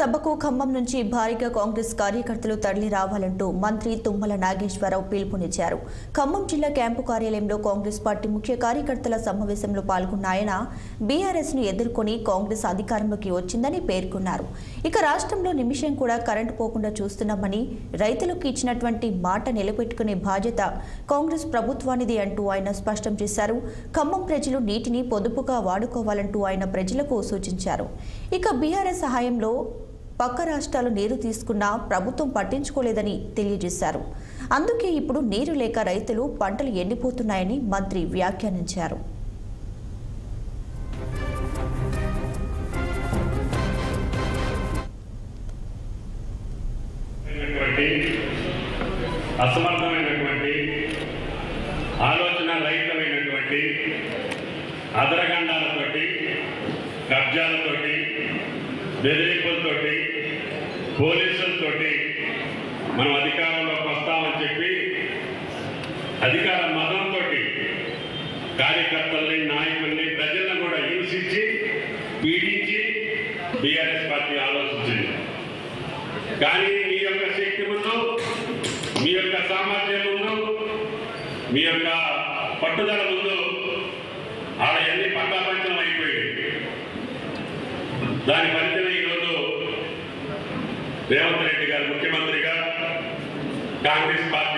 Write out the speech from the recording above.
సభకు ఖమ్మం నుంచి భారీగా కాంగ్రెస్ కార్యకర్తలు తరలి రావాలంటూ మంత్రి తుమ్మల నాగేశ్వరరావు పిలుపునిచ్చారు. ఖమ్మం జిల్లా క్యాంపు కార్యాలయంలో కాంగ్రెస్ పార్టీ ముఖ్య కార్యకర్తల సమావేశంలో పాల్గొన్న ఆయన బీఆర్ఎస్ ను ఎదుర్కొని కాంగ్రెస్ అధికారంలోకి వచ్చిందని పేర్కొన్నారు. ఇక రాష్ట్రంలో నిమిషం కూడా కరెంటు పోకుండా చూస్తున్నామని, రైతులకు ఇచ్చినటువంటి మాట నిలబెట్టుకునే బాధ్యత కాంగ్రెస్ ప్రభుత్వానిది అంటూ ఆయన స్పష్టం చేశారు. ఖమ్మం ప్రజలు నీటిని పొదుపుగా వాడుకోవాలంటూ ఆయన ప్రజలకు సూచించారు. ఇక బీఆర్ఎస్ సహాయంలో పక్క రాష్ట్రాలు నీరు తీసుకున్నా ప్రభుత్వం పట్టించుకోలేదని తెలియజేశారు. అందుకే ఇప్పుడు నీరు లేక రైతులు పంటలు ఎండిపోతున్నాయని మంత్రి వ్యాఖ్యానించారు. అసమర్థమైనటువంటి ఆలోచన రహితమైనటువంటి అదరగండాలతోటి, కబ్జాలతోటి, బెదిరింపులతోటి, పోలీసులతోటి మనం అధికారంలోకి వస్తామని చెప్పి అధికార మతంతో కార్యకర్తల్ని, నాయకుల్ని, ప్రజలను కూడా హింసించి పీడించి బీఆర్ఎస్ పార్టీ ఆలోచించింది. కానీ మీ యొక్క శక్తి ముందు, మీ యొక్క సామర్థ్యం ముందు, మీ యొక్క పట్టుదల ముందు ఆడయన్ని పట్టాపంచం అయిపోయింది. దాని ఫలితం ఈరోజు రేవంత్ రెడ్డి గారు ముఖ్యమంత్రిగా కాంగ్రెస్ పార్టీ